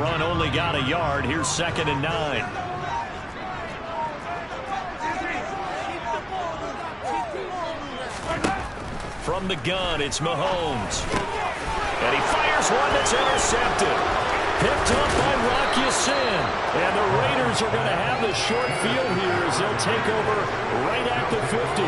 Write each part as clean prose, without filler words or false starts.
run only got a yard. Here's 2nd and 9. From the gun, it's Mahomes. And he fires one that's intercepted. Picked up by Rock Ya-Sin. And the Raiders are going to have the short field here as they'll take over right at the 50.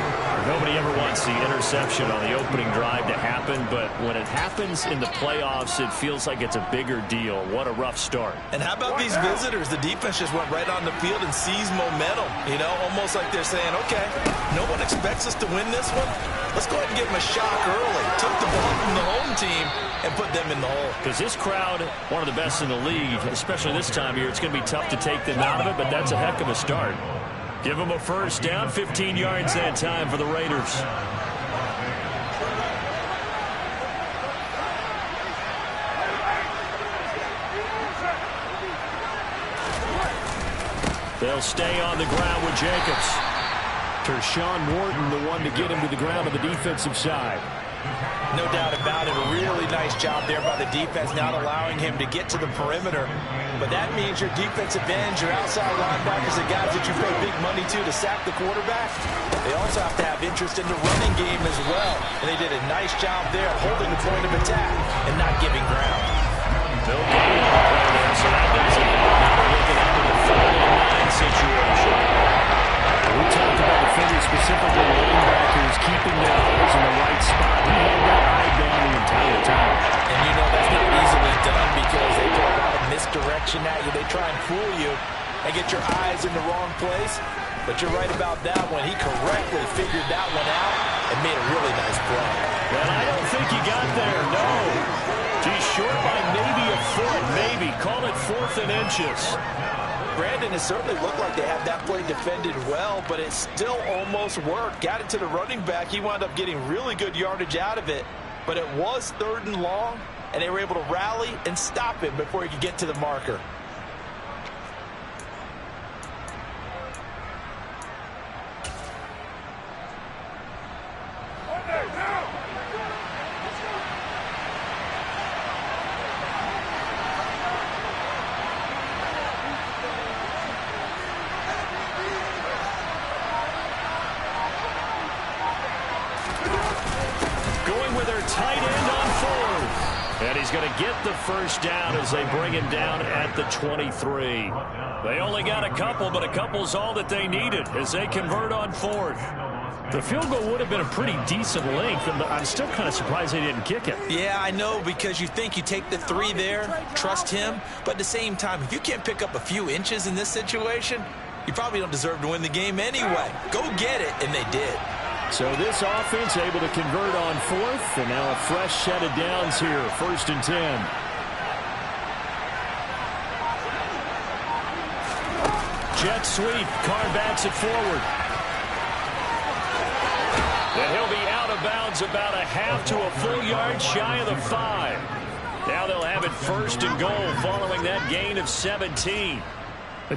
Nobody ever wants the interception on the opening drive to happen, but when it happens in the playoffs, it feels like it's a bigger deal. What a rough start. And how about these visitors? The defense just went right on the field and seized momentum. You know, almost like they're saying, okay, no one expects us to win this one. Let's go ahead and give them a shock early. Took the ball from the home team and put them in the hole. Because this crowd, one of the best in the league, especially this time of year, it's going to be tough to take them out of it, but that's a heck of a start. Give them a first down, 15 yards that time for the Raiders. They'll stay on the ground with Jacobs. Tershawn Wharton, the one to get him to the ground on the defensive side. No doubt about it. A really nice job there by the defense, not allowing him to get to the perimeter. But that means your defensive ends, your outside linebackers, the guys that you pay big money to sack the quarterback, they also have to have interest in the running game as well. And they did a nice job there holding the point of attack and not giving ground. Bill Gates there, so that does it. Now we're looking at the 4-9 situation. We talked about defenders, specifically linebackers, keeping their eyes in the right spot. He had that eye down the entire time. And you know that's not easily done because they throw a lot of misdirection at you. They try and fool you and get your eyes in the wrong place. But you're right about that one. He correctly figured that one out and made a really nice play. Well, I don't think he got there, no. He's short by maybe a foot, maybe. Call it 4th and inches. Brandon, it certainly looked like they had that play defended well, but it still almost worked. Got it to the running back. He wound up getting really good yardage out of it, but it was 3rd and long, and they were able to rally and stop him before he could get to the marker. Get the first down as they bring him down at the 23. They only got a couple, but a couple's all that they needed as they convert on 4th. The field goal would have been a pretty decent length, and I'm still kind of surprised they didn't kick it. Yeah, I know, because you think you take the 3 there, trust him, but at the same time, if you can't pick up a few inches in this situation, you probably don't deserve to win the game anyway. Go get it, and they did. So this offense able to convert on 4th, and now a fresh set of downs here, 1st and 10. Jet sweep, Carr backs it forward. And he'll be out of bounds about a half to a full yard shy of the 5. Now they'll have it 1st and goal following that gain of 17.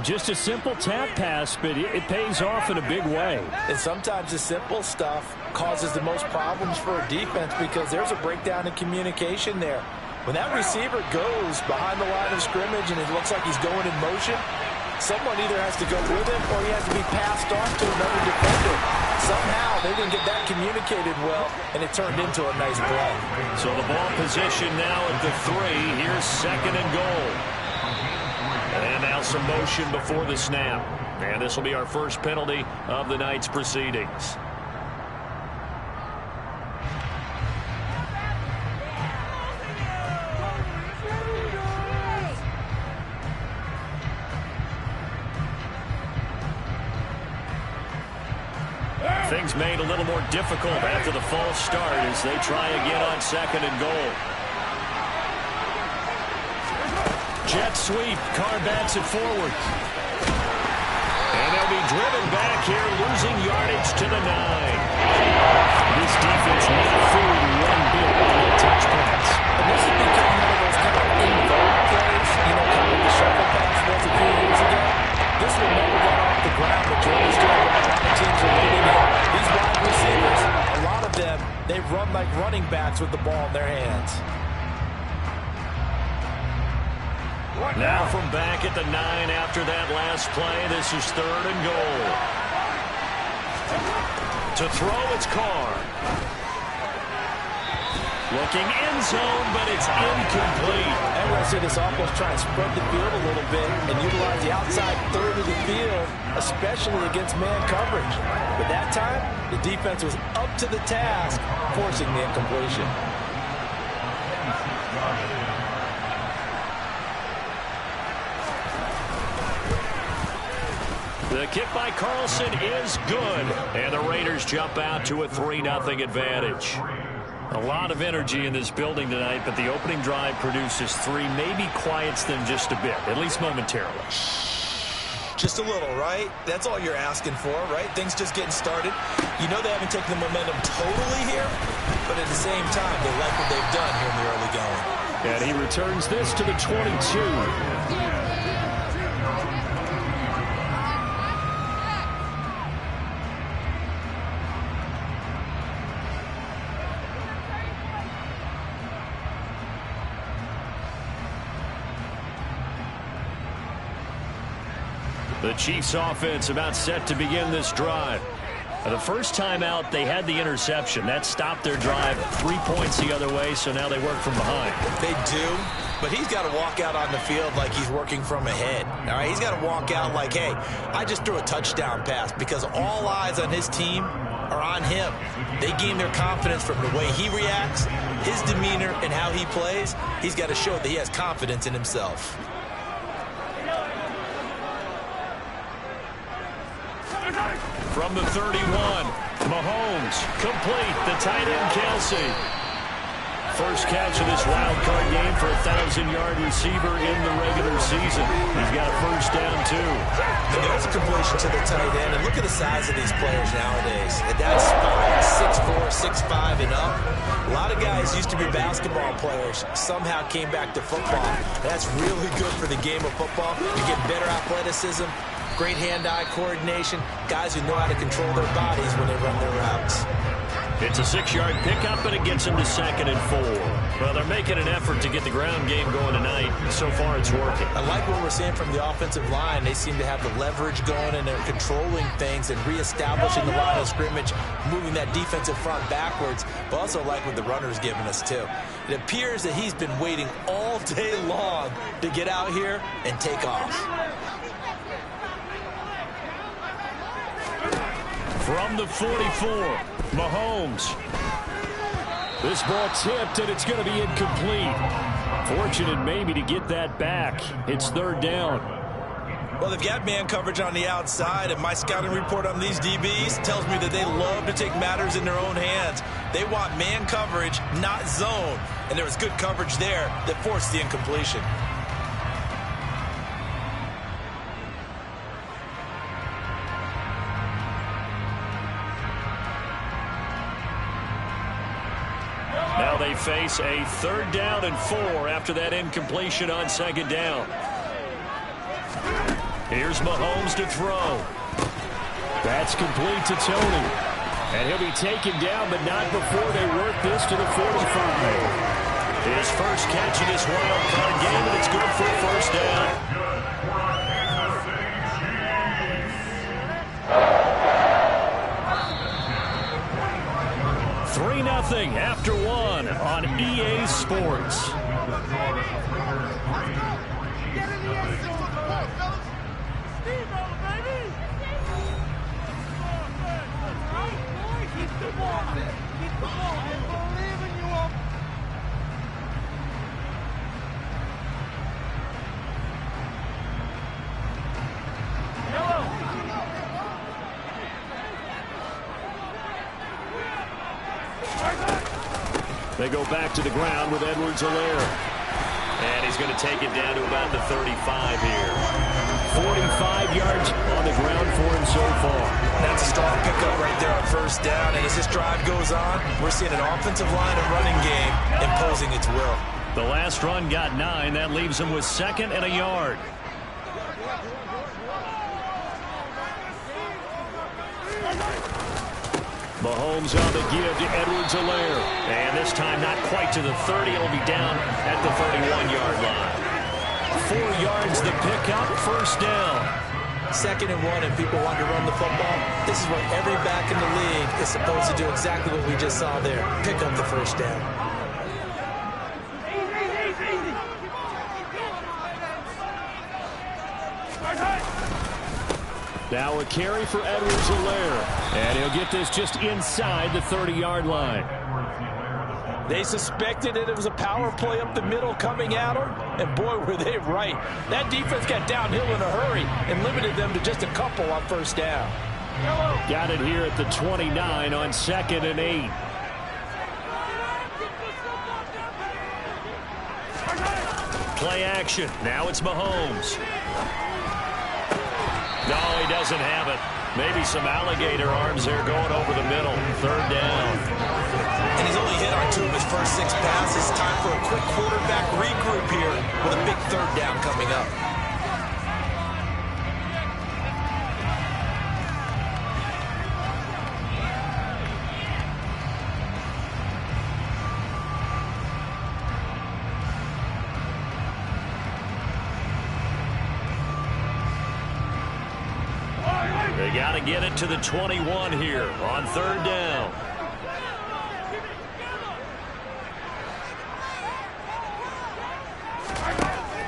Just a simple tap pass, but it pays off in a big way. And sometimes the simple stuff causes the most problems for a defense because there's a breakdown in communication there. When that receiver goes behind the line of scrimmage and it looks like he's going in motion, someone either has to go with him or he has to be passed on to another defender. Somehow they didn't get that communicated well, and it turned into a nice play. So the ball position now at the 3. Here's 2nd and goal. And now some motion before the snap. And this will be our first penalty of the night's proceedings. Things made a little more difficult after the false start as they try again on 2nd and goal. Jet sweep. Carr backs it forward. And they'll be driven back here, losing yardage to the 9. This defense not fooled one bit on the touch pass. And this has become one of those kind of in-vogue plays, you know, kind of the shuffle pass was a few years ago. This will never get off the ground, but you're understanding what a lot of teams are leading in. These wide receivers, a lot of them, they run like running backs with the ball in their hands. Now from back at the 9 after that last play, this is 3rd and goal. To throw, it's Carr. Looking end zone, but it's incomplete. And we're going to see this offense try and spread the field a little bit and utilize the outside third of the field, especially against man coverage. But that time, the defense was up to the task, forcing the incompletion. The kick by Carlson is good, and the Raiders jump out to a 3-0 advantage. A lot of energy in this building tonight, but the opening drive produces 3, maybe quiets them just a bit, at least momentarily. Just a little, right? That's all you're asking for, right? Things just getting started. You know they haven't taken the momentum totally here, but at the same time, they like what they've done here in the early going. And he returns this to the 22. The Chiefs offense about set to begin this drive. The first time out, they had the interception. That stopped their drive 3 points the other way, so now they work from behind. They do, but he's got to walk out on the field like he's working from ahead. All right, he's got to walk out like, hey, I just threw a touchdown pass, because all eyes on his team are on him. They gain their confidence from the way he reacts, his demeanor, and how he plays. He's got to show that he has confidence in himself. From the 31, Mahomes, complete, the tight end Kelsey. First catch of this wild card game for a 1,000-yard receiver in the regular season. He's got a first down, too. And there's a completion to the tight end, and look at the size of these players nowadays. At that spot, 6'4", 6'5", and up. A lot of guys used to be basketball players, somehow came back to football. That's really good for the game of football. You get better athleticism, great hand-eye coordination, guys who know how to control their bodies when they run their routes. It's a 6-yard pickup, and it gets them to 2nd and 4. Well, they're making an effort to get the ground game going tonight. So far, it's working. I like what we're seeing from the offensive line. They seem to have the leverage going, and they're controlling things and reestablishing the line of scrimmage, moving that defensive front backwards. But also like what the runner's giving us, too. It appears that he's been waiting all day long to get out here and take off. From the 44, Mahomes. This ball tipped, and it's going to be incomplete. Fortunate maybe to get that back. It's 3rd down. Well, they've got man coverage on the outside, and my scouting report on these DBs tells me that they love to take matters in their own hands. They want man coverage, not zone. And there was good coverage there that forced the incompletion. Now they face a 3rd down and 4 after that incompletion on 2nd down. Here's Mahomes to throw. That's complete to Tony. And he'll be taken down, but not before they work this to the 45. His first catch of this wild card game, and it's good for a first down. 3-0 after 1 on EA Sports. They go back to the ground with Edwards-Helaire. And he's going to take it down to about the 35 here. 45 yards on the ground for him so far. That's a strong pickup right there on first down. And as this drive goes on, we're seeing an offensive line and running game imposing its will. The last run got 9. That leaves him with 2nd and a yard. Mahomes on the give to Edwards-Helaire. And this time not quite to the 30. It'll be down at the 31-yard line. yards the pickup, first down. 2nd and 1 and people want to run the football. This is what every back in the league is supposed to do, exactly what we just saw there. Pick up the first down. Now a carry for Edwards-Helaire. And he'll get this just inside the 30-yard line. They suspected that it was a power play up the middle coming at them, and boy, were they right. That defense got downhill in a hurry and limited them to just a couple on first down. Got it here at the 29 on 2nd and 8. Play action. Now it's Mahomes. No, he doesn't have it. Maybe some alligator arms there going over the middle. 3rd down. And he's only hit on 2 of his first 6 passes. Time for a quick quarterback regroup here with a big 3rd down coming up. They got to get it to the 21 here on 3rd down.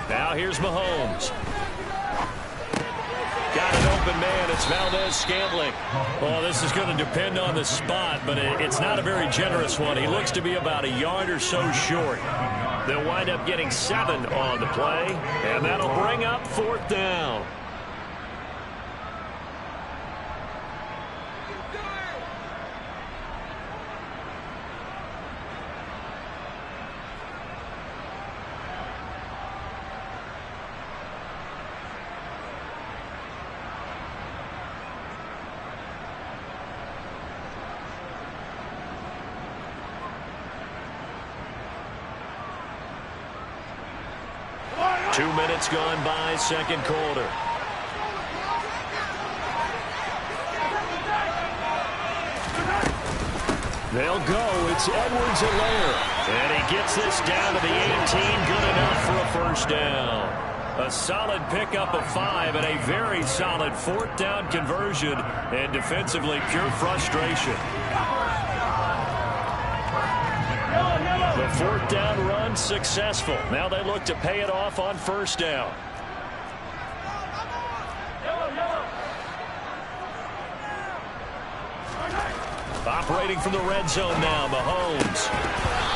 Now here's Mahomes. Got an open man. It's Valdez-Scantling. Oh, this is going to depend on the spot, but it's not a very generous one. He looks to be about a yard or so short. They'll wind up getting 7 on the play, and that'll bring up 4th down. Two minutes gone by, 2nd quarter. They'll go. It's Edwards-Helaire. And he gets this down to the 18. Good enough for a first down. A solid pickup of 5 and a very solid 4th down conversion. And defensively, pure frustration. The 4th down run successful. Now they look to pay it off on first down. Operating from the red zone now, Mahomes.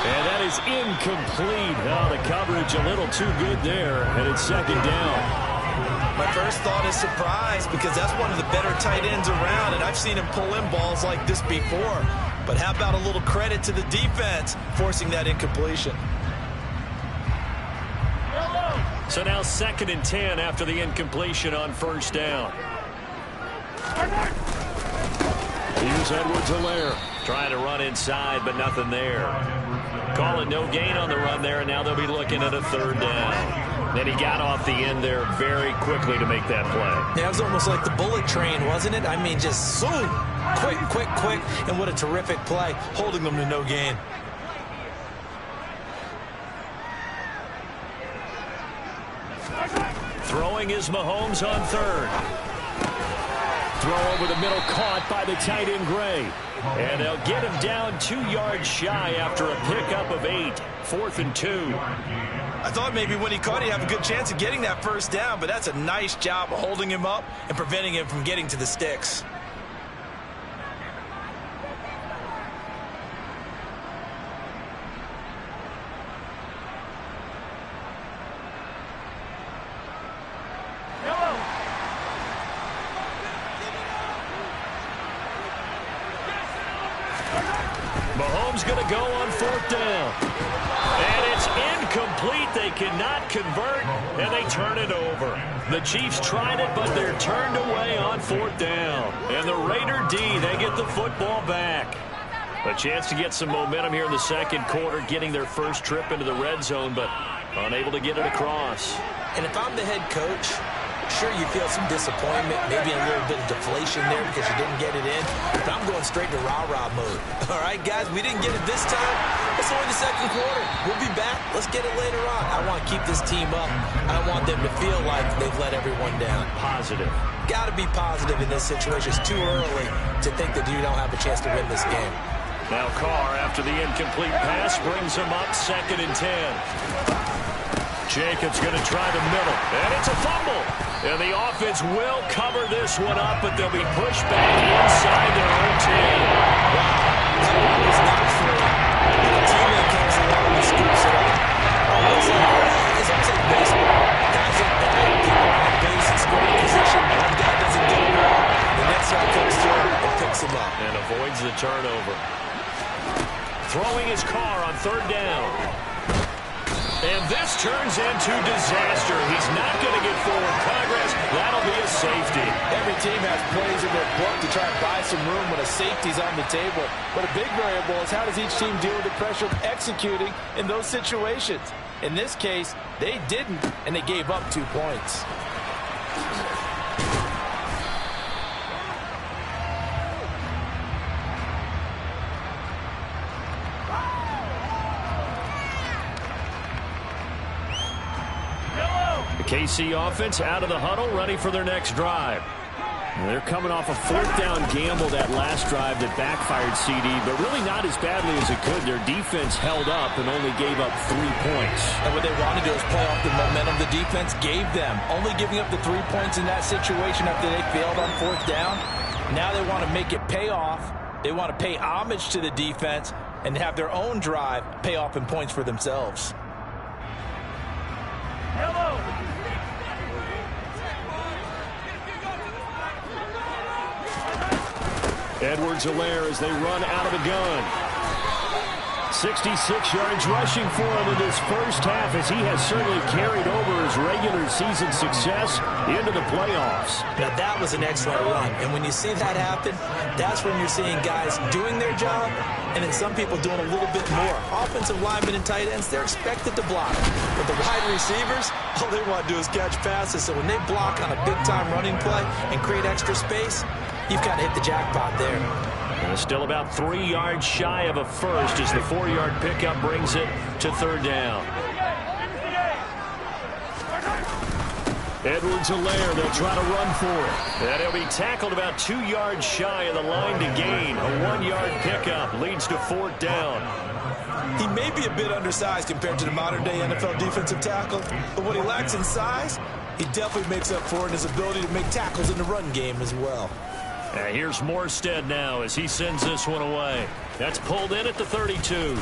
And that is incomplete. Oh, the coverage a little too good there, and it's 2nd down. My first thought is surprise, because that's one of the better tight ends around, and I've seen him pull in balls like this before. But how about a little credit to the defense forcing that incompletion? So now 2nd and 10 after the incompletion on first down. Here's Edwards-Helaire trying to run inside, but nothing there. Call it no gain on the run there, and now they'll be looking at a 3rd down. And he got off the end there very quickly to make that play. Yeah, it was almost like the bullet train, wasn't it? I mean, just zoom. Quick, quick, quick. And what a terrific play, holding them to no gain. Throwing is Mahomes on 3rd. Throw over the middle, caught by the tight end Gray. And they'll get him down 2 yards shy after a pickup of 8. 4th and 2. I thought maybe when he caught, he'd have a good chance of getting that first down, but that's a nice job of holding him up and preventing him from getting to the sticks. Mahomes going to go on 4th down. And it's incomplete. They cannot convert, and they turn it over. The Chiefs tried it, but they're turned away on 4th down. And the Raider D, they get the football back. A chance to get some momentum here in the 2nd quarter, getting their first trip into the red zone, but unable to get it across. And if I'm the head coach, Sure, you feel some disappointment, maybe a little bit of deflation there because you didn't get it in, but I'm going straight to rah-rah mode. All right, guys, we didn't get it this time. It's only the second quarter. We'll be back. Let's get it later on. I want to keep this team up. I don't want them to feel like they've let everyone down. Positive. Got to be positive in this situation. It's too early to think that you don't have a chance to win this game. Now Carr, after the incomplete pass, brings him up 2nd and 10. Jacobs going to try the middle, and it's a fumble. And the offense will cover this one up, but they'll be pushed back inside their own 10. Wow, that one was not free. The teammate comes along and scoops it up. It's almost like baseball. Guys are bad, people are on base and scoring position. One guy doesn't get it wrong. The next guy comes through and picks him up. And avoids the turnover. Throwing his Carr on 3rd down. And this turns into disaster. He's not going to get forward progress. That'll be a safety. Every team has plays in their book to try and buy some room when a safety's on the table. But a big variable is how does each team deal with the pressure of executing in those situations. In this case, they didn't, and they gave up 2 points. KC offense out of the huddle, ready for their next drive. They're coming off a 4th down gamble that last drive that backfired CD, but really not as badly as it could. Their defense held up and only gave up 3 points. And what they want to do is play off the momentum the defense gave them. Only giving up the 3 points in that situation after they failed on 4th down. Now they want to make it pay off. They want to pay homage to the defense and have their own drive pay off in points for themselves. Edwards-Helaire as they run out of the gun. 66 yards rushing for him in this first half, as he has certainly carried over his regular season success into the playoffs. Now that was an excellent run, and when you see that happen, that's when you're seeing guys doing their job and then some people doing a little bit more. Offensive linemen and tight ends, they're expected to block. But the wide receivers, all they want to do is catch passes. So when they block on a big-time running play and create extra space, you've got to hit the jackpot there. And still about 3 yards shy of a first as the 4-yard pickup brings it to 3rd down. Edwards-Helaire, they'll try to run for it. And he'll be tackled about 2 yards shy of the line to gain. A 1-yard pickup leads to 4th down. He may be a bit undersized compared to the modern-day NFL defensive tackle, but what he lacks in size, he definitely makes up for it in his ability to make tackles in the run game as well. Here's Morstead now as he sends this one away. That's pulled in at the 32.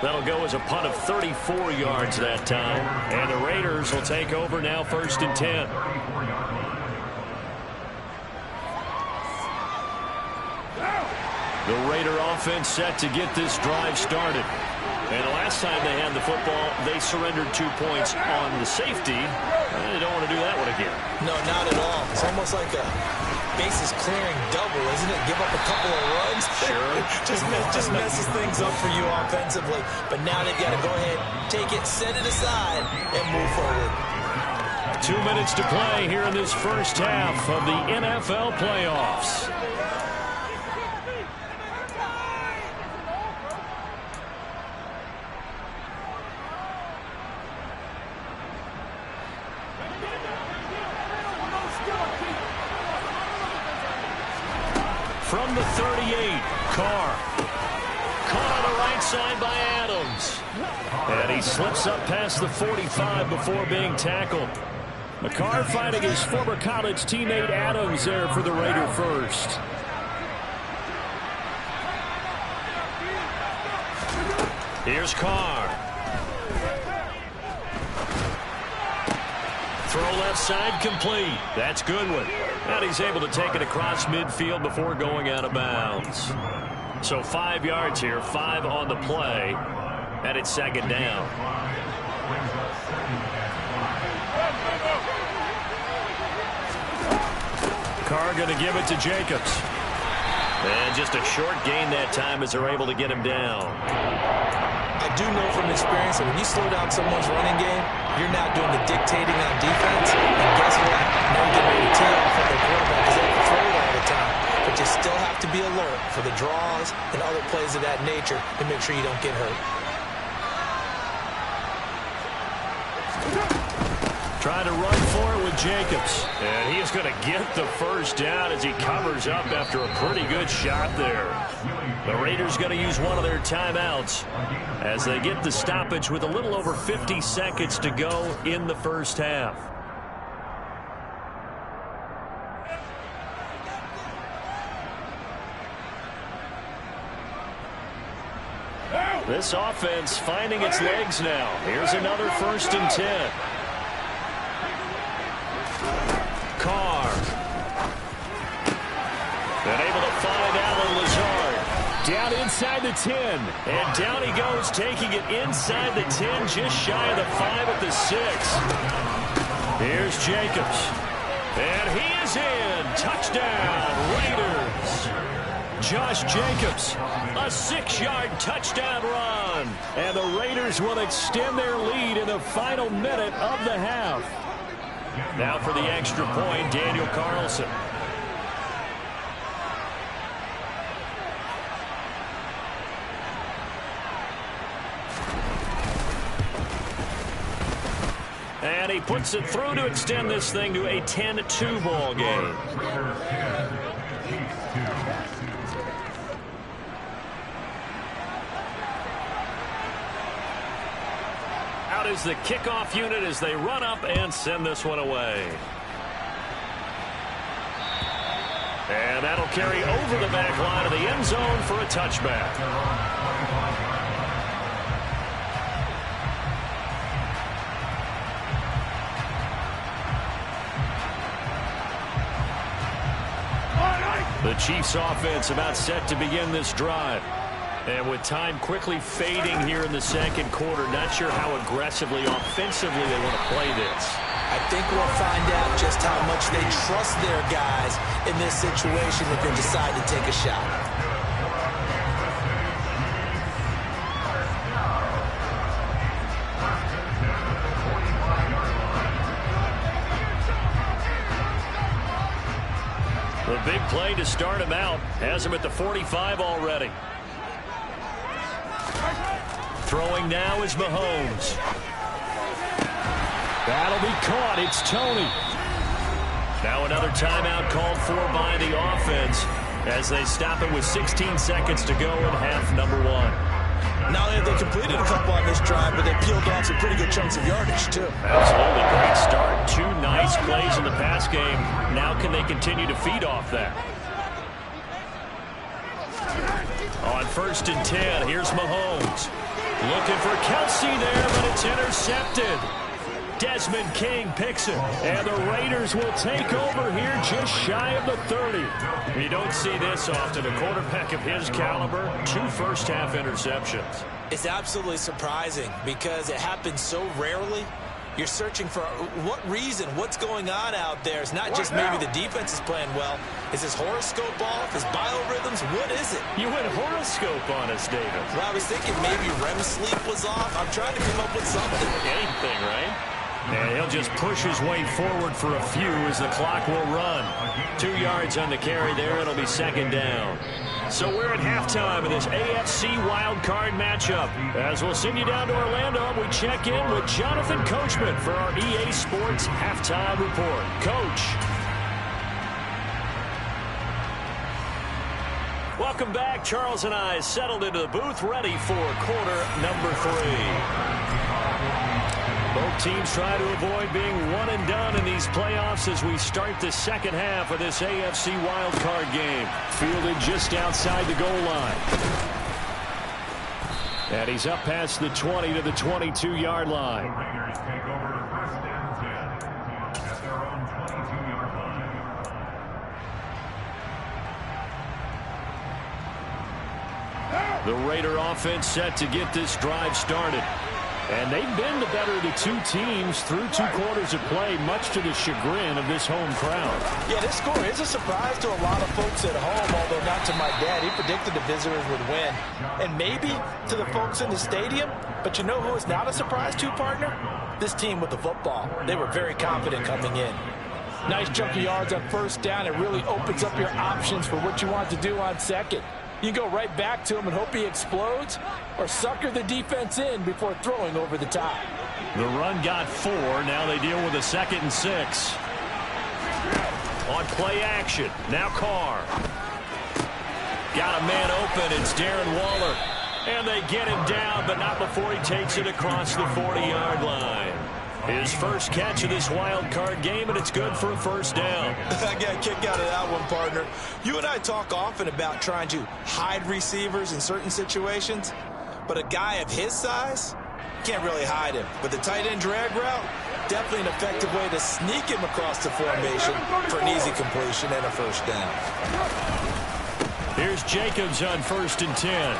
That'll go as a punt of 34 yards that time. And the Raiders will take over now 1st and 10. The Raider offense set to get this drive started. And the last time they had the football, they surrendered 2 points on the safety. They don't want to do that one again. No, not at all. It's almost like a bases clearing double, isn't it? Give up a couple of runs. Sure. just messes things up for you offensively. But now they've got to go ahead, take it, set it aside, and move forward. 2 minutes to play here in this first half of the NFL playoffs. From the 38, Carr. Caught on the right side by Adams. And he slips up past the 45 before being tackled. Carr fighting his former college teammate Adams there for the Raider first. Here's Carr. Throw left side complete. That's Goodwin. And he's able to take it across midfield before going out of bounds. So 5 yards here, 5 on the play. And it's 2nd down. Carr going to give it to Jacobs. And just a short gain that time as they're able to get him down. I do know from experience that when you slow down someone's running game, you're now doing the dictating on defense, and guess what? Now you're getting ready to tee off on the quarterback because they can throw it all the time. But you still have to be alert for the draws and other plays of that nature to make sure you don't get hurt. Trying to run for it with Jacobs. And he's going to get the first down as he covers up after a pretty good shot there. The Raiders going to use one of their timeouts as they get the stoppage with a little over 50 seconds to go in the first half. This offense finding its legs now. Here's another 1st and 10. Carr. And able to find Allen Lazard. Down inside the 10. And down he goes, taking it inside the 10, just shy of the 5 at the 6. Here's Jacobs. And he is in. Touchdown, Raiders. Josh Jacobs, a 6-yard touchdown run. And the Raiders will extend their lead in the final minute of the half. Now for the extra point, Daniel Carlson. And he puts it through to extend this thing to a 10-2 ball game. Out is the kickoff unit as they run up and send this one away. And that'll carry over the back line of the end zone for a touchback. The Chiefs offense about set to begin this drive. And with time quickly fading here in the second quarter, not sure how aggressively, offensively they want to play this. I think we'll find out just how much they trust their guys in this situation if they decide to take a shot. The big play to start him out has him at the 45 already. Throwing now is Mahomes. That'll be caught. It's Tony. Now another timeout called for by the offense as they stop it with 16 seconds to go in half number 1. Not only have they completed a couple on this drive, but they peeled off some pretty good chunks of yardage, too. Absolutely great start. 2 nice plays in the pass game. Now can they continue to feed off that? On 1st and 10, here's Mahomes. Looking for Kelsey there, but it's intercepted. Desmond King picks it, and the Raiders will take over here just shy of the 30. You don't see this often. A quarterback of his caliber, 2 first-half interceptions. It's absolutely surprising because it happens so rarely. You're searching for what reason, what's going on out there. It's not just maybe the defense is playing well. Is his horoscope off? His biorhythms? What is it? You went horoscope on us, David. Well, I was thinking maybe REM sleep was off. I'm trying to come up with something. Anything, right? And he'll just push his way forward for a few as the clock will run. 2 yards on the carry there. It'll be 2nd down. So we're at halftime of this AFC wildcard matchup. As we'll send you down to Orlando, we check in with Jonathan Coachman for our EA Sports Halftime Report. Coach. Welcome back. Charles and I settled into the booth, ready for quarter number 3. Both teams try to avoid being one and done in these playoffs as we start the second half of this AFC wildcard game. Fielded just outside the goal line. And he's up past the 20 to the 22-yard line. The Raider offense set to get this drive started. And they've been the better of the 2 teams through 2 quarters of play, much to the chagrin of this home crowd. Yeah, this score is a surprise to a lot of folks at home, although not to my dad. He predicted the visitors would win. And maybe to the folks in the stadium, but you know who is not a surprise to, partner? This team with the football, they were very confident coming in. Nice chunk of yards on first down. It really opens up your options for what you want to do on second. You go right back to him and hope he explodes, or sucker the defense in before throwing over the top. The run got 4. Now they deal with a 2nd and 6. On play action. Now Carr. Got a man open. It's Darren Waller. And they get him down, but not before he takes it across the 40-yard line. His first catch of this wild card game, and it's good for a first down. I got a kick out of that one, partner. You and I talk often about trying to hide receivers in certain situations, but a guy of his size can't really hide him. But the tight end drag route, definitely an effective way to sneak him across the formation for an easy completion and a first down. Here's Jacobs on 1st and 10.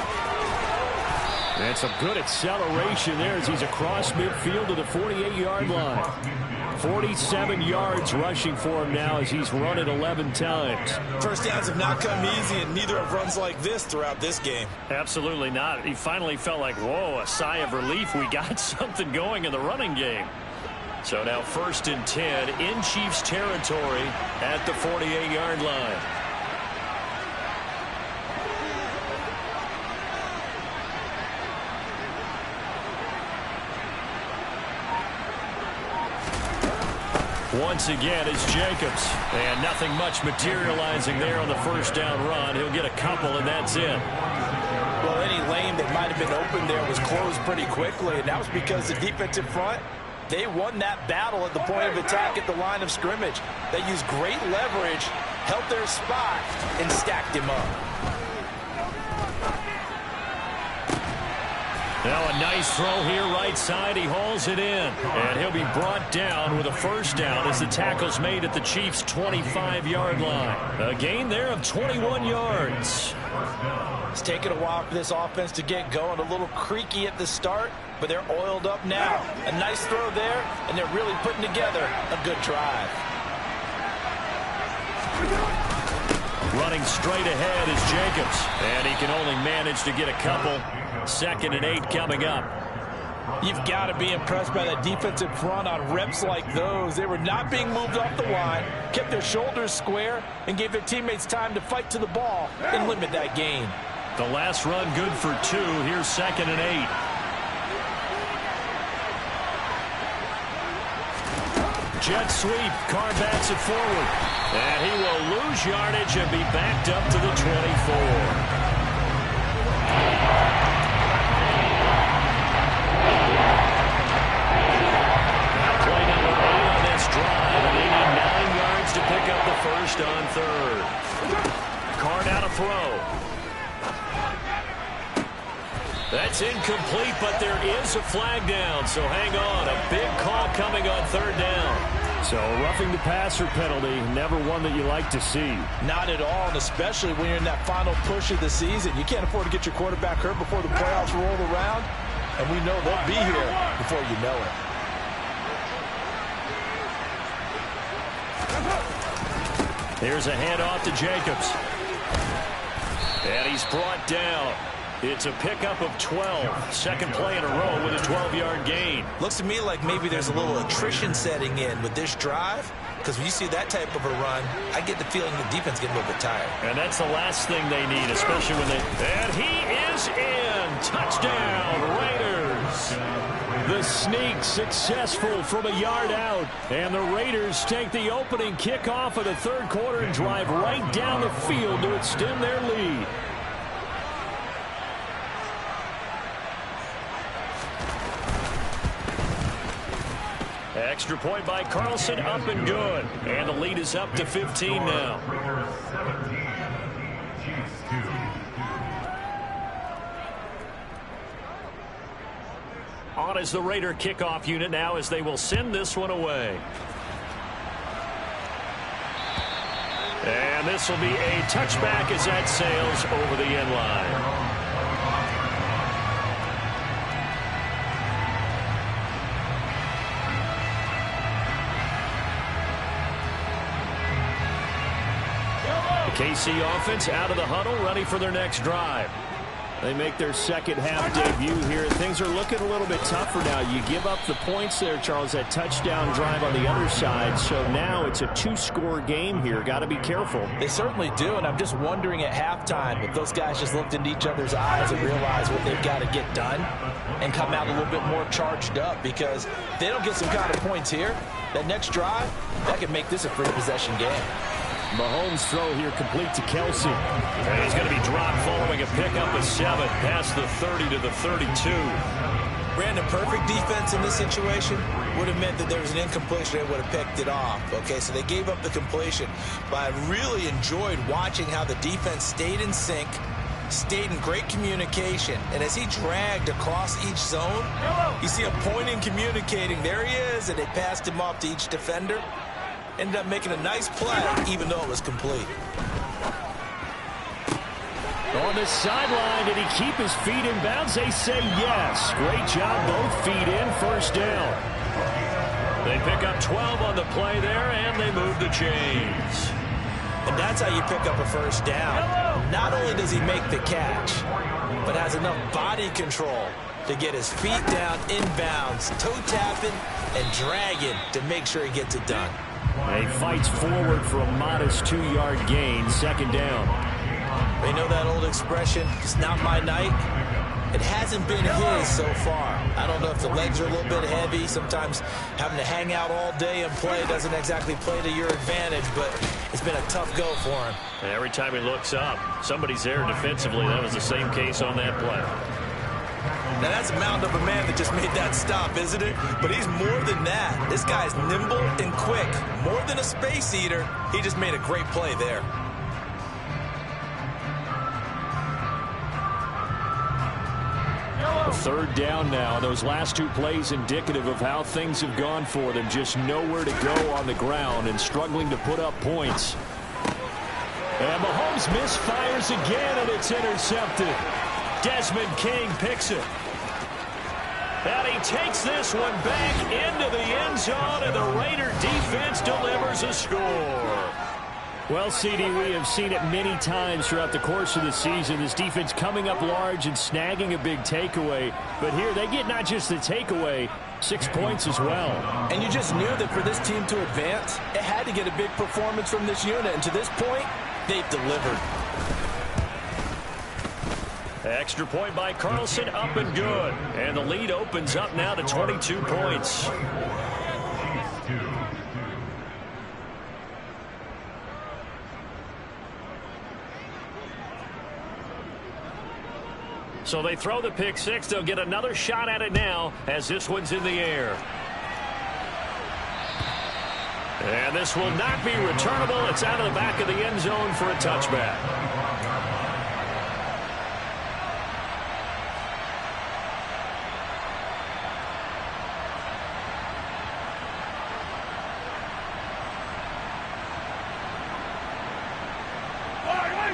And some good acceleration there as he's across midfield to the 48-yard line. 47 yards rushing for him now as he's run it 11 times. First downs have not come easy, and neither have runs like this throughout this game. Absolutely not. He finally felt like, whoa, a sigh of relief. We got something going in the running game. So now 1st and 10 in Chiefs territory at the 48-yard line. Once again, it's Jacobs. And nothing much materializing there on the first down run. He'll get a couple, and that's it. Well, any lane that might have been open there was closed pretty quickly, and that was because the defensive front, they won that battle at the point of attack at the line of scrimmage. They used great leverage, held their spot, and stacked him up. Now a nice throw here right side. He hauls it in. And he'll be brought down with a first down as the tackle's made at the Chiefs' 25-yard line. A gain there of 21 yards. It's taken a while for this offense to get going. A little creaky at the start, but they're oiled up now. A nice throw there, and they're really putting together a good drive. Running straight ahead is Jacobs. And he can only manage to get a couple. 2nd and 8 coming up. You've got to be impressed by that defensive front on reps like those. They were not being moved off the line, kept their shoulders square, and gave their teammates time to fight to the ball and limit that gain. The last run good for 2. Here's 2nd and 8. Jet sweep. Carr bats it forward. And he will lose yardage and be backed up to the 24. To pick up the first on 3rd. Carr now to throw. That's incomplete, but there is a flag down, so hang on. A big call coming on 3rd down. So roughing the passer penalty, never one that you like to see. Not at all, and especially when you're in that final push of the season. You can't afford to get your quarterback hurt before the playoffs roll around, and we know they'll be here before you know it. Here's a handoff to Jacobs. And he's brought down. It's a pickup of 12. Second play in a row with a 12-yard gain. Looks to me like maybe there's a little attrition setting in with this drive, because when you see that type of a run, I get the feeling the defense getting a little bit tired. And that's the last thing they need, especially when they... And he is in! Touchdown, Raiders! The sneak successful from a yard out. And the Raiders take the opening kickoff of the 3rd quarter and drive right down the field to extend their lead. Extra point by Carlson, up and good. And the lead is up to 15 now. On is the Raider kickoff unit now as they will send this one away. And this will be a touchback as that sails over the end line. The KC offense out of the huddle, ready for their next drive. They make their second half debut here. Things are looking a little bit tougher now. You give up the points there, Charles, that touchdown drive on the other side. So now it's a two-score game here. Got to be careful. They certainly do, and I'm just wondering at halftime if those guys just looked into each other's eyes and realized what they've got to get done and come out a little bit more charged up, because if they don't get some kind of points here, that next drive, that could make this a free possession game. Mahomes' throw here complete to Kelsey. And he's going to be dropped following a pickup of 7 past the 30 to the 32. Brandon, perfect defense in this situation would have meant that there was an incompletion. They would have picked it off. Okay, so they gave up the completion. But I really enjoyed watching how the defense stayed in sync, stayed in great communication. And as he dragged across each zone, you see him pointing, communicating. There he is, and they passed him off to each defender. Ended up making a nice play, even though it was complete. On the sideline, did he keep his feet in bounds? They say yes. Great job, both feet in, first down. They pick up 12 on the play there, and they move the chains. And that's how you pick up a first down. Not only does he make the catch, but has enough body control to get his feet down inbounds, toe tapping and dragging to make sure he gets it done. He fights forward for a modest 2-yard gain, second down. They know that old expression, it's not my night. It hasn't been his so far. I don't know if the legs are a little bit heavy. Sometimes having to hang out all day and play doesn't exactly play to your advantage, but it's been a tough go for him. And every time he looks up, somebody's there defensively. That was the same case on that play. Now that's a mountain of a man that just made that stop, isn't it? But he's more than that. This guy's nimble and quick. More than a space eater, he just made a great play there. Third down now. Those last two plays indicative of how things have gone for them. Just nowhere to go on the ground and struggling to put up points. And Mahomes misfires again, and it's intercepted. Desmond King picks it. And he takes this one back into the end zone, and the Raider defense delivers a score. Well, CD, we have seen it many times throughout the course of the season. This defense coming up large and snagging a big takeaway. But here they get not just the takeaway, 6 points as well. And you just knew that for this team to advance, it had to get a big performance from this unit. And to this point, they've delivered. Extra point by Carlson, up and good. And the lead opens up now to 22 points. So they throw the pick six. They'll get another shot at it now as this one's in the air. And this will not be returnable. It's out of the back of the end zone for a touchback.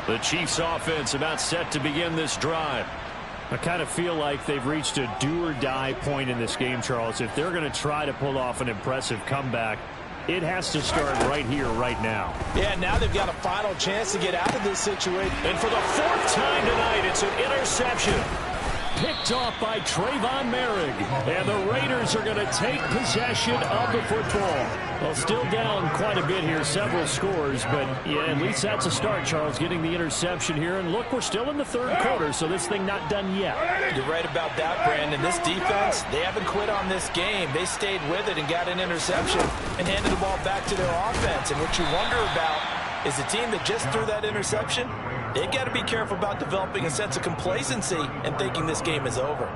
The Chiefs offense about set to begin this drive. I kind of feel like they've reached a do-or-die point in this game, Charles. If they're going to try to pull off an impressive comeback, it has to start right here, right now. Yeah, now they've got a final chance to get out of this situation. And for the 4th time tonight, it's an interception. Picked off by Trayvon Merrick. And the Raiders are going to take possession of the football. Well, still down quite a bit here, several scores. But, yeah, at least that's a start, Charles, getting the interception here. And, look, we're still in the third quarter, so this thing not done yet. You're right about that, Brandon. This defense, they haven't quit on this game. They stayed with it and got an interception and handed the ball back to their offense. And what you wonder about is the team that just threw that interception, they've got to be careful about developing a sense of complacency and thinking this game is over.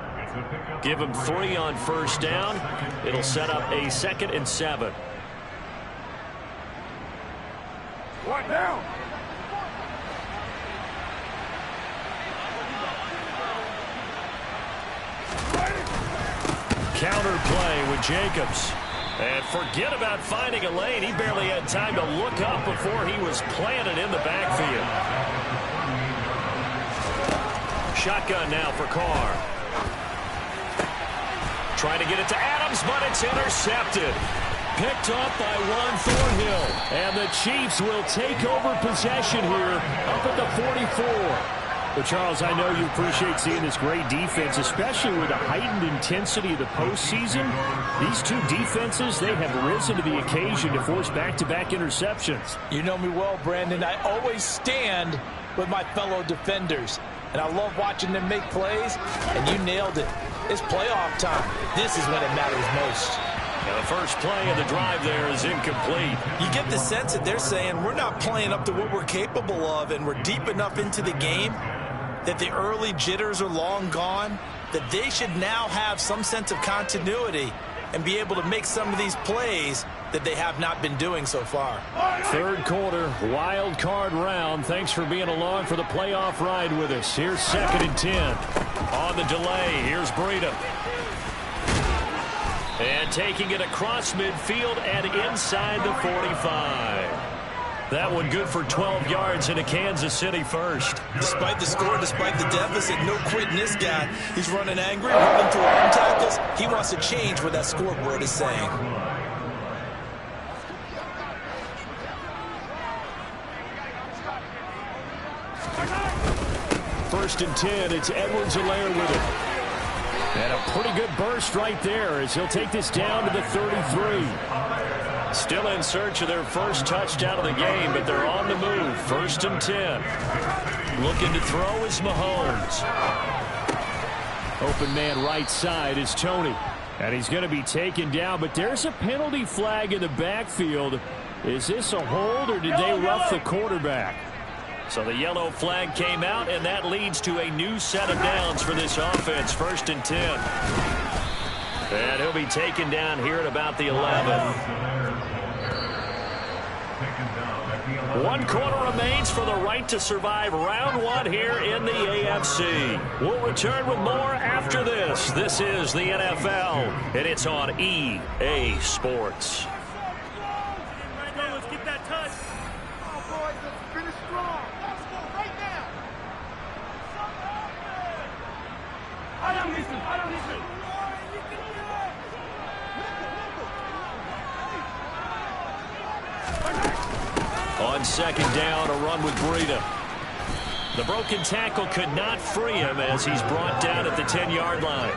Give them 3 on first down. It'll set up a 2nd and 7. What now? Counter play with Jacobs. And forget about finding a lane. He barely had time to look up before he was planted in the backfield. Shotgun now for Carr. Trying to get it to Adams, but it's intercepted. Picked off by Juan Thornhill. And the Chiefs will take over possession here up at the 44. Well, Charles, I know you appreciate seeing this great defense, especially with the heightened intensity of the postseason. These two defenses, they have risen to the occasion to force back-to-back interceptions. You know me well, Brandon. I always stand with my fellow defenders, and I love watching them make plays, and you nailed it. It's playoff time. This is when it matters most. Now the first play of the drive there is incomplete. You get the sense that they're saying we're not playing up to what we're capable of, and we're deep enough into the game that the early jitters are long gone, that they should now have some sense of continuity and be able to make some of these plays that they have not been doing so far. Third quarter, wild card round. Thanks for being along for the playoff ride with us. Here's 2nd and 10. On the delay, here's Breida. And taking it across midfield and inside the 45. That one good for 12 yards into Kansas City first. Despite the score, despite the deficit, no quitting this guy. He's running angry, running through arm tackles. He wants to change what that scoreboard is saying. First and 10, it's Edwards-Helaire with it. And a pretty good burst right there as he'll take this down to the 33. Still in search of their first touchdown of the game, but they're on the move. 1st and 10. Looking to throw is Mahomes. Open man right side is Tony. And he's going to be taken down, but there's a penalty flag in the backfield. Is this a hold, or did they rough the quarterback? So the yellow flag came out, and that leads to a new set of downs for this offense. 1st and 10. And he'll be taken down here at about the 11. 1 quarter remains for the right to survive round 1 here in the AFC. We'll return with more after this. This is the NFL, and it's on EA Sports. Let's get that touch. Come on, boys. Let's finish strong. Let's go right now. I don't listen. On 2nd down, a run with Breida. The broken tackle could not free him as he's brought down at the 10-yard line.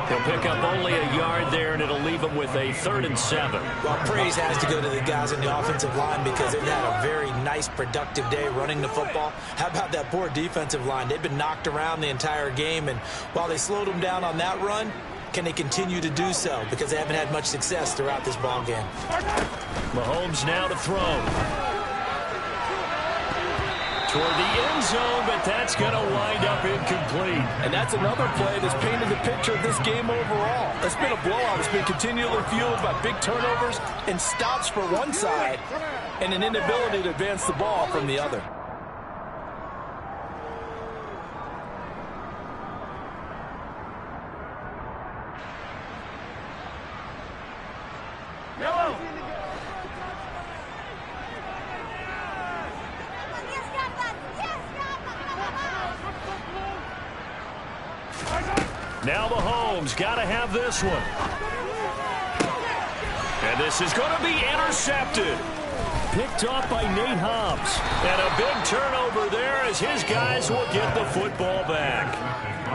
He'll pick up only a yard there, and it'll leave him with a 3rd and 7. Well, praise has to go to the guys in the offensive line because they've had a very nice, productive day running the football. How about that poor defensive line? They've been knocked around the entire game, and while they slowed them down on that run, can they continue to do so? Because they haven't had much success throughout this ball game. Mahomes now to throw. Toward the end zone, but that's going to wind up incomplete. And that's another play that's painted the picture of this game overall. It's been a blowout. It's been continually fueled by big turnovers and stops for one side and an inability to advance the ball from the other. Now Mahomes got to have this one. And this is going to be intercepted. Picked off by Nate Hobbs. And a big turnover there as his guys will get the football back.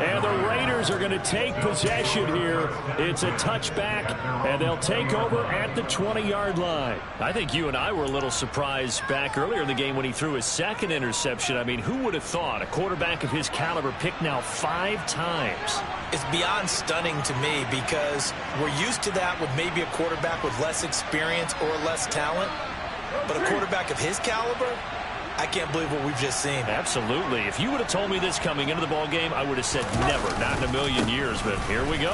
And the Raiders are going to take possession here. It's a touchback, and they'll take over at the 20-yard line. I think you and I were a little surprised back earlier in the game when he threw his 2nd interception. I mean, who would have thought a quarterback of his caliber picked now 5 times? It's beyond stunning to me because we're used to that with maybe a quarterback with less experience or less talent. But a quarterback of his caliber, I can't believe what we've just seen. Absolutely. If you would have told me this coming into the ball game, I would have said never, not in a million years, but here we go.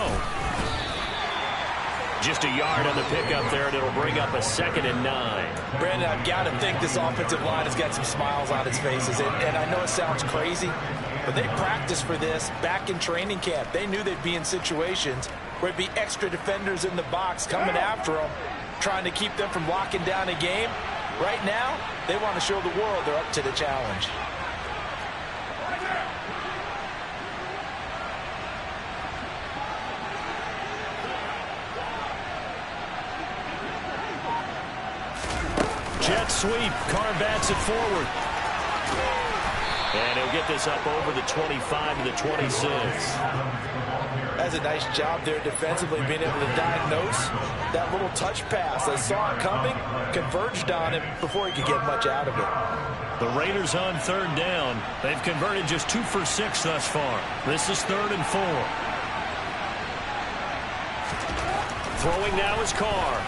Just a yard on the pickup there, and it'll bring up a 2nd and 9. Brandon, I've got to think this offensive line has got some smiles on its faces. And I know it sounds crazy, but they practiced for this back in training camp. They knew they'd be in situations where it'd be extra defenders in the box coming after them, trying to keep them from locking down a game. Right now, they want to show the world they're up to the challenge. Jet sweep. Carr bats it forward. And he'll get this up over the 25 to the 26. That's a nice job there defensively, being able to diagnose that little touch pass. They saw it coming, converged on him before he could get much out of it. The Raiders on 3rd down. They've converted just 2 for 6 thus far. This is 3rd and 4. Throwing now is Carr.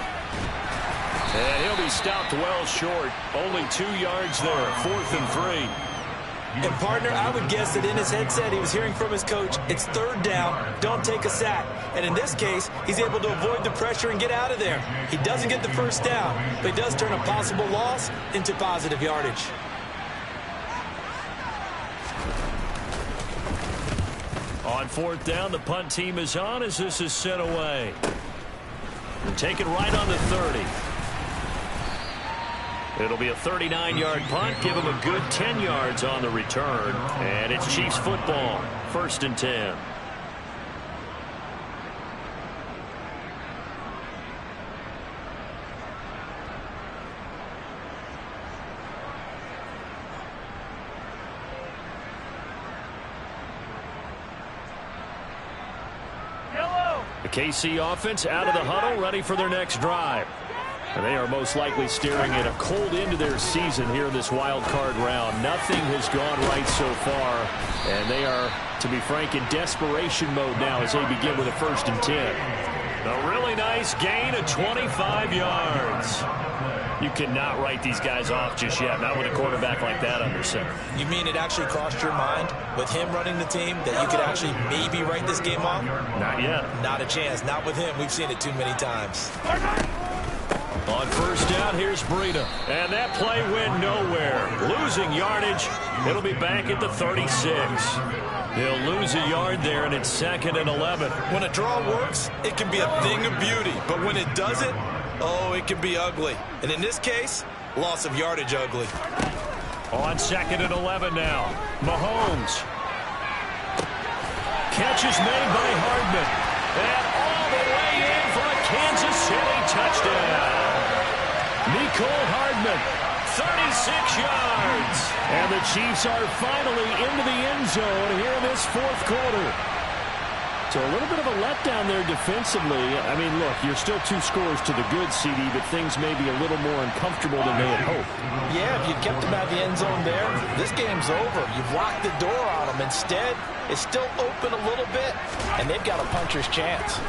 And he'll be stopped well short. Only 2 yards there. 4th and 3. And, partner, I would guess that in his headset he was hearing from his coach, it's 3rd down, don't take a sack. And in this case, he's able to avoid the pressure and get out of there. He doesn't get the 1st down, but he does turn a possible loss into positive yardage. On 4th down, the punt team is on as this is sent away. And take it right on the 30. It'll be a 39-yard punt. Give him a good 10 yards on the return. And it's Chiefs football. 1st and 10. The KC offense out of the huddle, ready for their next drive. And they are most likely staring at a cold end to their season here in this wild card round. Nothing has gone right so far, and they are, to be frank, in desperation mode now as they begin with a 1st and 10. A really nice gain of 25 yards. You cannot write these guys off just yet, not with a quarterback like that under center. You mean it actually crossed your mind with him running the team that you could actually maybe write this game off? Not yet. Not a chance. Not with him. We've seen it too many times. On 1st down, here's Breida. And that play went nowhere. Losing yardage. It'll be back at the 36. They'll lose a yard there, and it's 2nd and 11. When a draw works, it can be a thing of beauty. But when it doesn't, oh, it can be ugly. And in this case, loss of yardage ugly. On 2nd and 11 now. Mahomes. Catch is made by Hardman. And all the way in for a Kansas City touchdown. Mecole Hardman, 36 yards. And the Chiefs are finally into the end zone here in this 4th quarter. So a little bit of a letdown there defensively. I mean, look, you're still 2 scores to the good, CD, but things may be a little more uncomfortable than they had hoped. Yeah, if you kept them out of the end zone there, this game's over. You've locked the door on them. Instead, it's still open a little bit, and they've got a puncher's chance.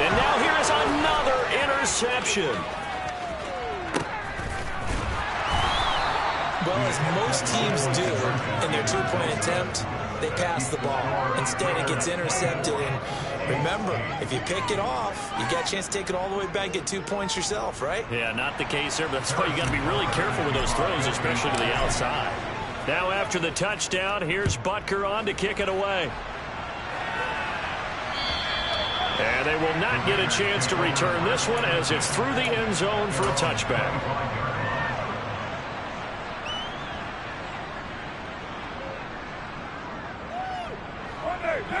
And now here is another interception. Well, as most teams do in their 2-point attempt, they pass the ball. Instead, it gets intercepted. And remember, if you pick it off, you got a chance to take it all the way back, get 2 points yourself, right? Yeah, not the case there, but that's why you got to be really careful with those throws, especially to the outside. Now after the touchdown, here's Butker on to kick it away. And they will not get a chance to return this one as it's through the end zone for a touchback.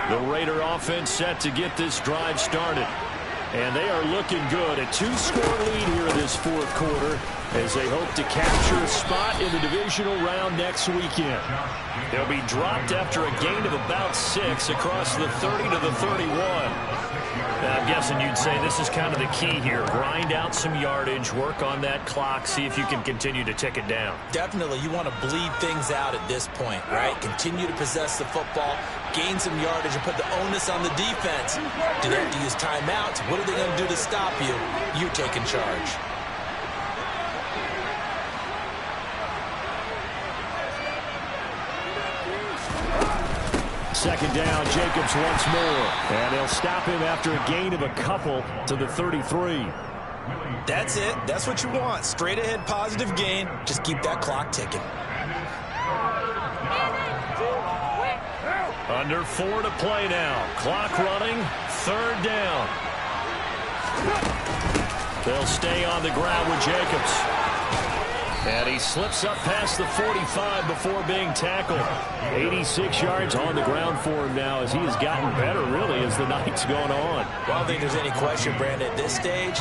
The Raider offense set to get this drive started. And they are looking good. A 2-score lead here in this 4th quarter as they hope to capture a spot in the divisional round next weekend. They'll be dropped after a gain of about 6 across the 30 to the 31. I'm guessing you'd say this is kind of the key here. Grind out some yardage, work on that clock, see if you can continue to tick it down. Definitely, you want to bleed things out at this point, right? Continue to possess the football, gain some yardage, and put the onus on the defense. Do they have to use timeouts? What are they going to do to stop you? You're taking charge. Second down, Jacobs once more. And they'll stop him after a gain of a couple to the 33. That's it. That's what you want. Straight ahead positive gain. Just keep that clock ticking. Under 4 to play now. Clock running. 3rd down. They'll stay on the ground with Jacobs. And he slips up past the 45 before being tackled. 86 yards on the ground for him now as he has gotten better, really, as the night's gone on. Well, I don't think there's any question, Brandon, at this stage,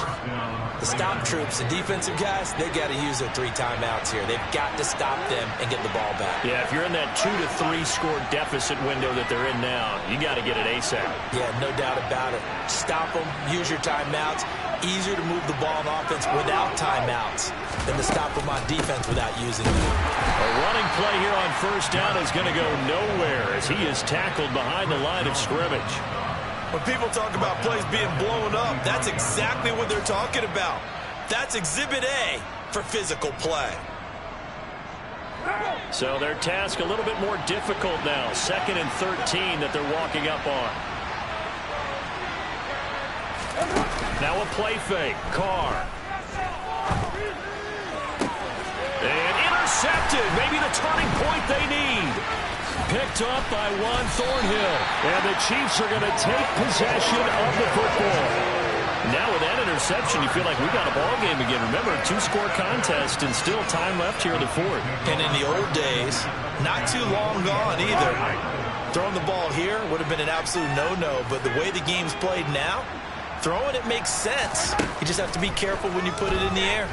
The stop troops, the defensive guys, they got to use their 3 timeouts here. They've got to stop them and get the ball back. Yeah, if you're in that 2 to 3 score deficit window that they're in now, you got to get it ASAP. Yeah, no doubt about it. Stop them, use your timeouts. Easier to move the ball on offense without timeouts than to stop them on defense without using them. A running play here on first down is going to go nowhere as he is tackled behind the line of scrimmage. When people talk about plays being blown up, that's exactly what they're talking about. That's Exhibit A for physical play. So their task a little bit more difficult now. 2nd and 13 that they're walking up on. Now a play fake. Carr. And intercepted. Maybe the turning point they need. Picked up by Juan Thornhill. And the Chiefs are going to take possession of the football. Now with that interception, you feel like we got a ball game again. Remember, 2-score contest and still time left here in the 4th. And in the old days, not too long gone either. Throwing the ball here would have been an absolute no-no. But the way the game's played now, throwing it makes sense. You just have to be careful when you put it in the air.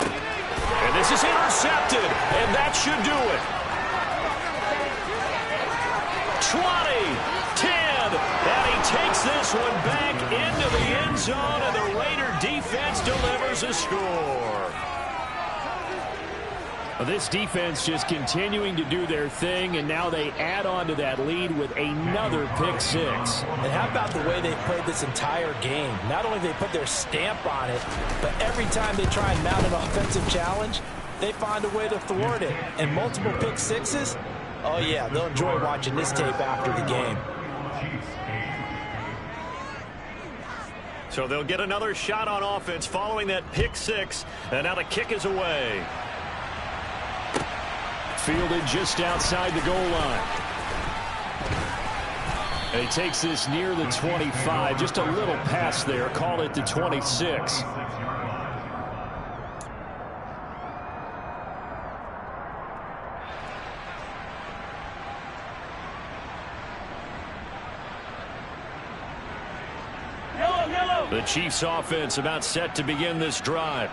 And this is intercepted, and that should do it. 20, 10, and he takes this one back into the end zone, and the Raider defense delivers a score. Well, this defense just continuing to do their thing, and now they add on to that lead with another pick 6. And how about the way they played this entire game? Not only they put their stamp on it, but every time they try and mount an offensive challenge, they find a way to thwart it. And multiple pick 6s, oh yeah, they'll enjoy watching this tape after the game. So they'll get another shot on offense following that pick 6, and now the kick is away. Fielded just outside the goal line. And he takes this near the 25, just a little past there, call it the 26. The Chiefs offense about set to begin this drive.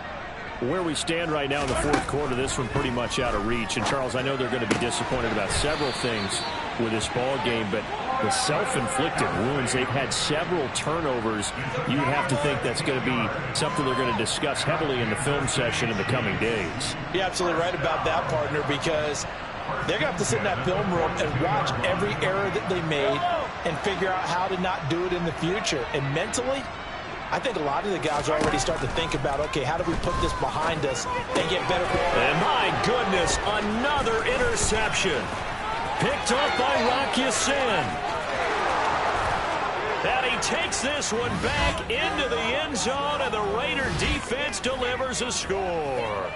Where we stand right now in the 4th quarter, this one pretty much out of reach. And, Charles, I know they're going to be disappointed about several things with this ball game, but the self-inflicted wounds, they've had several turnovers. You would have to think that's going to be something they're going to discuss heavily in the film session in the coming days. You're absolutely right about that, partner, because they're going to have to sit in that film room and watch every error that they made and figure out how to not do it in the future. And mentally, I think a lot of the guys are already starting to think about, okay, how do we put this behind us and get better? And my goodness, another interception. Picked up by Rock Ya-Sin. And he takes this one back into the end zone, and the Raider defense delivers a score.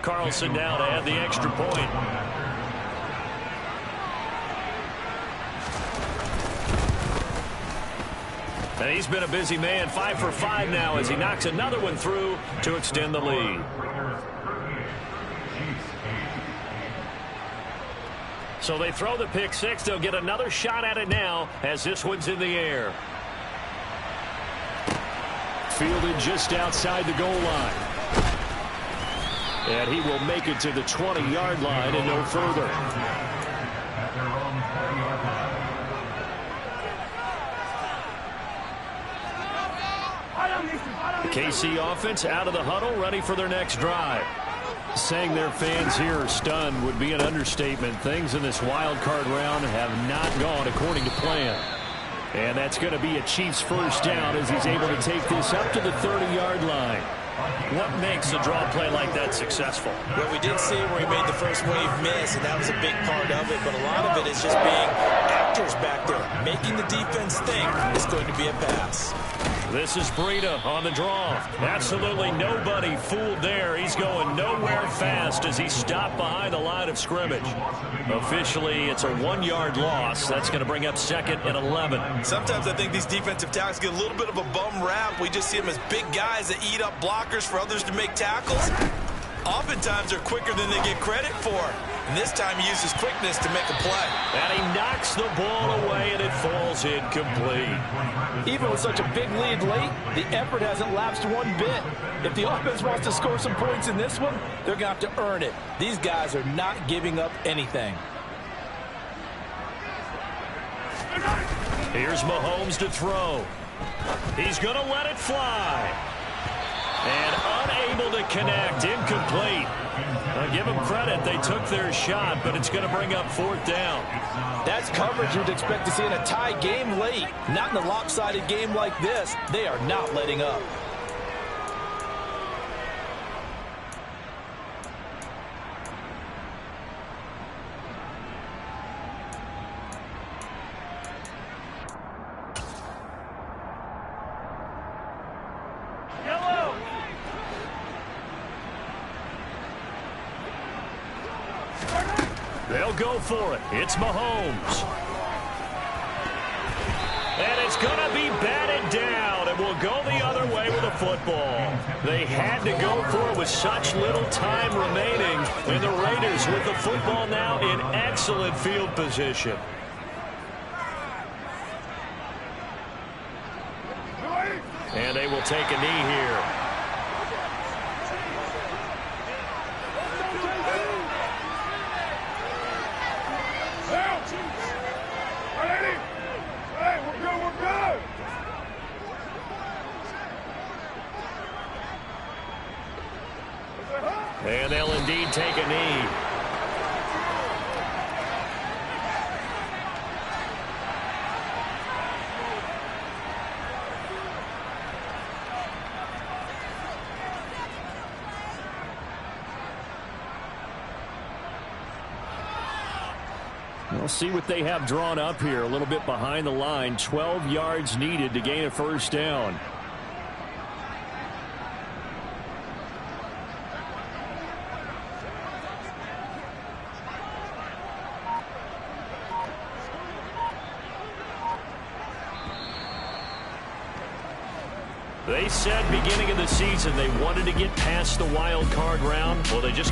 Carlson now to add the extra point. And he's been a busy man, 5 for 5 now as he knocks another one through to extend the lead. So they throw the pick 6. They'll get another shot at it now as this one's in the air. Fielded just outside the goal line. And he will make it to the 20-yard line and no further. KC offense out of the huddle, ready for their next drive. Saying their fans here are stunned would be an understatement. Things in this wild card round have not gone according to plan. And that's going to be a Chiefs first down as he's able to take this up to the 30-yard line. What makes a draw play like that successful? Well, we did see where he made the first wave miss, and that was a big part of it. But a lot of it is just being actors back there, making the defense think it's going to be a pass. This is Breida on the draw. Absolutely nobody fooled there. He's going nowhere fast as he stopped behind the line of scrimmage. Officially, it's a 1-yard loss. That's going to bring up 2nd and 11. Sometimes I think these defensive tackles get a little bit of a bum rap. We just see them as big guys that eat up blockers for others to make tackles. Oftentimes, they're quicker than they get credit for. And this time he uses quickness to make a play. And he knocks the ball away, and it falls incomplete. Even with such a big lead late, the effort hasn't lapsed one bit. If the offense wants to score some points in this one, they're going to have to earn it. These guys are not giving up anything. Here's Mahomes to throw. He's going to let it fly. And unable to connect, incomplete. Now give them credit, they took their shot, but it's going to bring up 4th down. That's coverage you'd expect to see in a tie game late. Not in a lopsided game like this. They are not letting up. They'll go for it. It's Mahomes. And it's going to be batted down, and will go the other way with the football. They had to go for it with such little time remaining, and the Raiders with the football now in excellent field position. And they will take a knee here. And they'll indeed take a knee. We'll see what they have drawn up here. A little bit behind the line. 12 yards needed to gain a 1st down. They said beginning of the season they wanted to get past the wild card round. Well, they just got